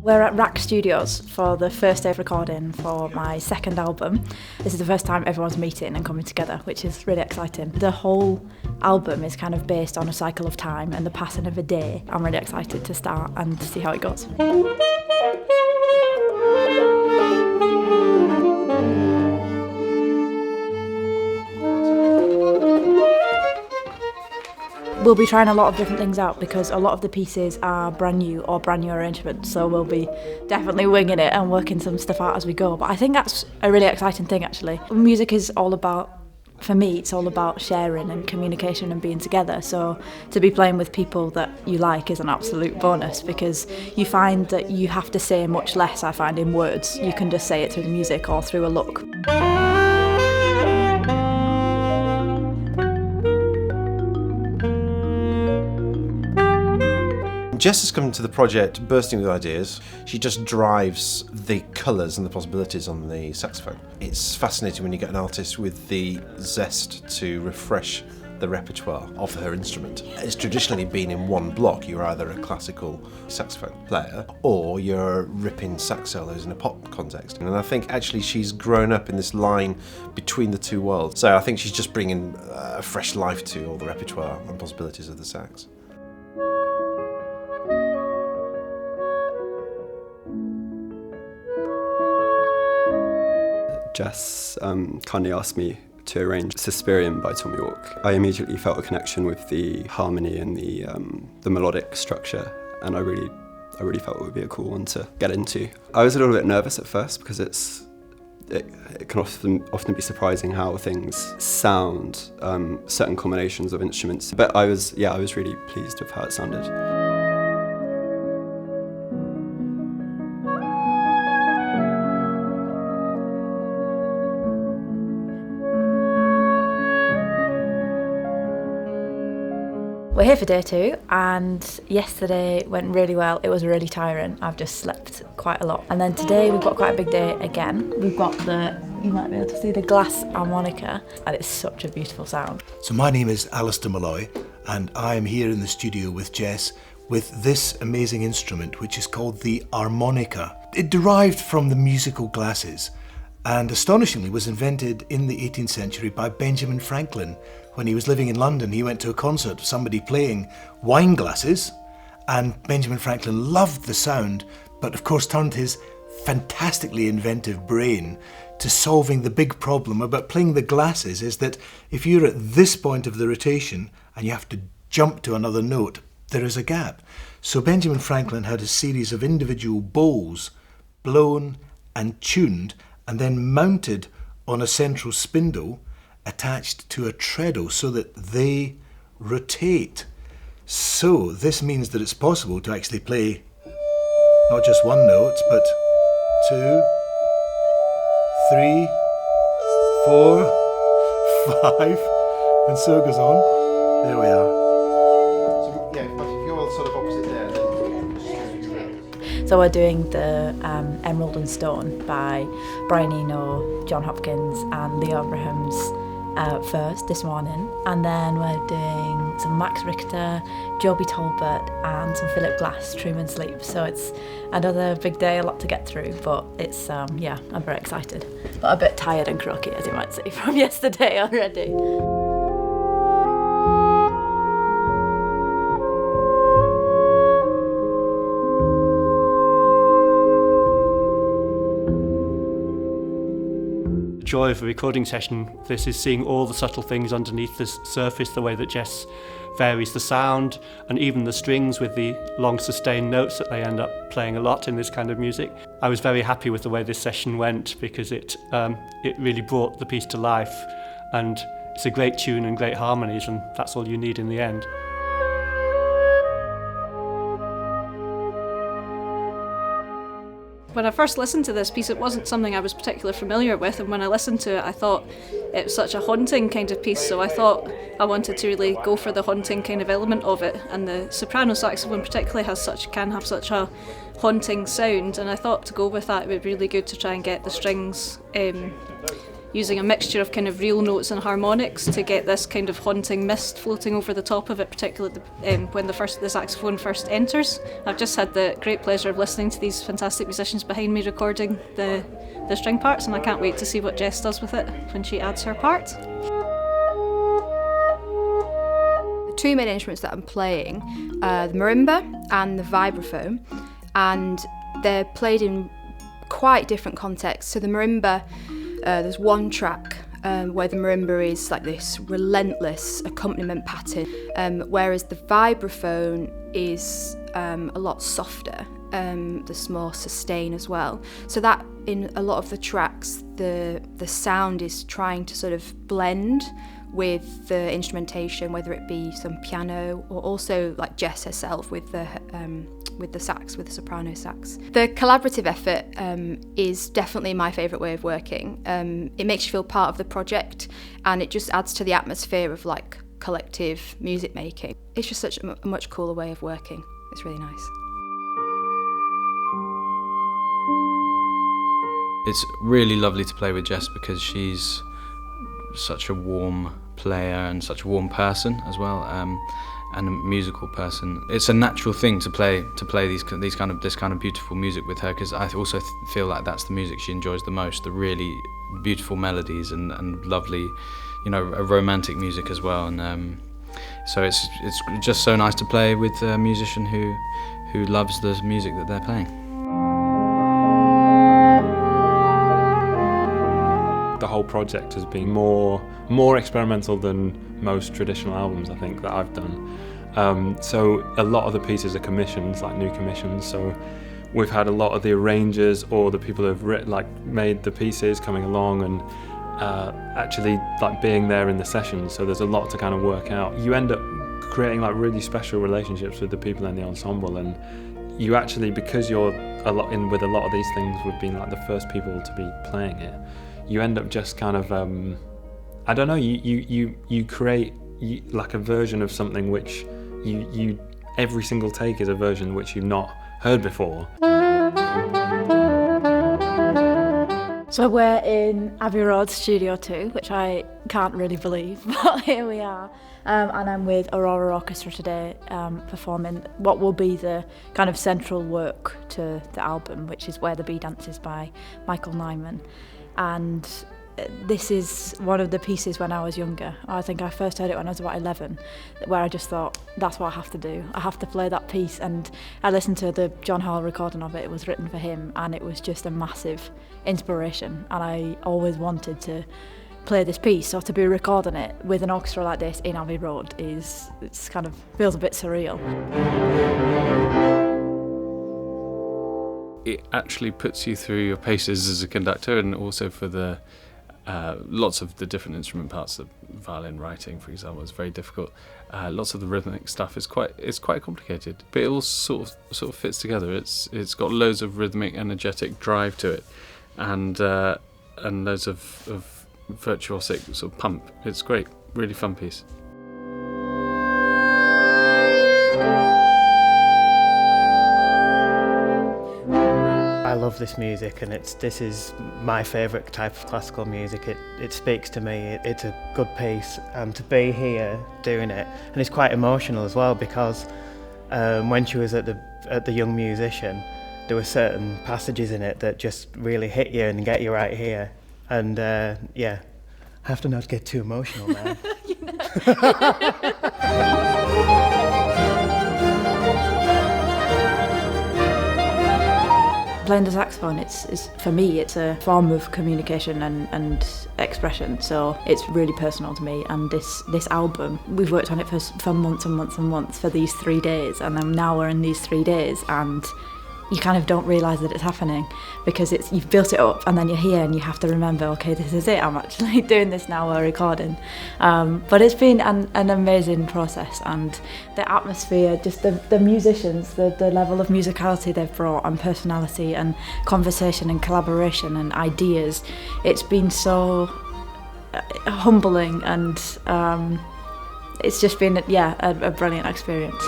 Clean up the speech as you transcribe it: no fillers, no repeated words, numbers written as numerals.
We're at Rack Studios for the first day of recording for my second album. This is the first time everyone's meeting and coming together, which is really exciting. The whole album is kind of based on a cycle of time and the passing of a day. I'm really excited to start and see how it goes. We'll be trying a lot of different things out because a lot of the pieces are brand new or brand new arrangements, so we'll be definitely winging it and working some stuff out as we go. But I think that's a really exciting thing, actually. Music is all about, for me, it's all about sharing and communication and being together. So to be playing with people that you like is an absolute bonus because you find that you have to say much less, I find, in words. You can just say it through the music or through a look. Jess has come to the project bursting with ideas. She just drives the colours and the possibilities on the saxophone. It's fascinating when you get an artist with the zest to refresh the repertoire of her instrument. It's traditionally been in one block. You're either a classical saxophone player or you're ripping sax solos in a pop context. And I think actually she's grown up in this line between the two worlds. So I think she's just bringing a fresh life to all the repertoire and possibilities of the sax. Jess kindly asked me to arrange Suspirium by Tom York. I immediately felt a connection with the harmony and the melodic structure, and I really felt it would be a cool one to get into. I was a little bit nervous at first because it can often be surprising how things sound, certain combinations of instruments. But I was really pleased with how it sounded. We're here for day 2 and yesterday went really well. It was really tiring. I've just slept quite a lot. And then today we've got quite a big day again. We've got you might be able to see the glass harmonica and it's such a beautiful sound. So my name is Alistair Malloy and I am here in the studio with Jess with this amazing instrument which is called the harmonica. It derived from the musical glasses and astonishingly was invented in the 18th century by Benjamin Franklin. When he was living in London, he went to a concert of somebody playing wine glasses, and Benjamin Franklin loved the sound, but of course turned his fantastically inventive brain to solving the big problem about playing the glasses is that if you're at this point of the rotation and you have to jump to another note, there is a gap. So Benjamin Franklin had a series of individual bowls blown and tuned and then mounted on a central spindle attached to a treadle so that they rotate. So this means that it's possible to actually play not just one note, but 2, 3, 4, 5, and so it goes on. There we are. So yeah, if you're sort of opposite there, then... So we're doing the Emerald and Stone by Brian Eno, John Hopkins and Leo Abrahams first this morning, and then we're doing some Max Richter, Joby Talbot and some Philip Glass, Truman Sleep. So it's another big day, a lot to get through, but it's I'm very excited, but a bit tired and croaky, as you might see from yesterday already. Joy of a recording session, this is seeing all the subtle things underneath the surface, the way that Jess varies the sound and even the strings with the long sustained notes that they end up playing a lot in this kind of music. I was very happy with the way this session went because it really brought the piece to life, and it's a great tune and great harmonies, and that's all you need in the end. When I first listened to this piece, it wasn't something I was particularly familiar with, and when I listened to it, I thought it was such a haunting kind of piece, so I thought I wanted to really go for the haunting kind of element of it, and the soprano saxophone particularly can have such a haunting sound, and I thought to go with that it would be really good to try and get the strings using a mixture of kind of real notes and harmonics to get this kind of haunting mist floating over the top of it, particularly when the saxophone first enters. I've just had the great pleasure of listening to these fantastic musicians behind me recording the string parts, and I can't wait to see what Jess does with it when she adds her part. The two main instruments that I'm playing are the marimba and the vibraphone, and they're played in quite different contexts. So the marimba, there's one track where the marimba is like this relentless accompaniment pattern, whereas the vibraphone is a lot softer. There's more sustain as well. So that in a lot of the tracks, the sound is trying to sort of blend with the instrumentation, whether it be some piano or also like Jess herself with the sax, with the soprano sax. The collaborative effort is definitely my favourite way of working. It makes you feel part of the project, and it just adds to the atmosphere of like collective music making. It's just such a much cooler way of working. It's really nice. It's really lovely to play with Jess because she's such a warm player and such a warm person as well, and a musical person. It's a natural thing to play this kind of beautiful music with her, because I also feel like that's the music she enjoys the most, the really beautiful melodies and lovely, romantic music as well. And so it's just so nice to play with a musician who loves the music that they're playing. The whole project has been more experimental than most traditional albums, I think, that I've done. So a lot of the pieces are commissions, like new commissions. So we've had a lot of the arrangers or the people who've made the pieces coming along and actually being there in the sessions. So there's a lot to kind of work out. You end up creating really special relationships with the people in the ensemble, and you actually, because you're with a lot of these things, we've been the first people to be playing it. You end up just kind of, I don't know, you create a version of something which you every single take is a version which you've not heard before. So we're in Abbey Road Studio 2, which I can't really believe, but here we are. And I'm with Aurora Orchestra today, performing what will be the kind of central work to the album, which is Where the Bee Dances by Michael Nyman. And this is one of the pieces when I was younger. I think I first heard it when I was about 11, where I just thought, that's what I have to do. I have to play that piece. And I listened to the John Howell recording of it. It was written for him, and it was just a massive inspiration. And I always wanted to play this piece, so to be recording it with an orchestra like this in Abbey Road it's kind of feels a bit surreal. It actually puts you through your paces as a conductor, and also for the lots of the different instrument parts. The violin writing, for example, is very difficult. Lots of the rhythmic stuff is quite complicated, but it all sort of fits together. It's got loads of rhythmic, energetic drive to it, and loads of virtuosic sort of pump. It's great, really fun piece. I love this music, and this is my favourite type of classical music. It speaks to me. It's a good piece, and to be here doing it, and it's quite emotional as well, because when she was at the Young Musician, there were certain passages in it that just really hit you and get you right here. And I have to not get too emotional now. Playing the saxophone, it's for me, it's a form of communication and expression, so it's really personal to me. And this album, we've worked on it for months and months and months for these 3 days, and then now we're in these 3 days, and you kind of don't realise that it's happening, because you've built it up and then you're here and you have to remember, okay, this is it, I'm actually doing this now, we're recording. But it's been an amazing process, and the atmosphere, just the musicians, the level of musicality they've brought, and personality and conversation and collaboration and ideas, it's been so humbling, and it's just been a brilliant experience.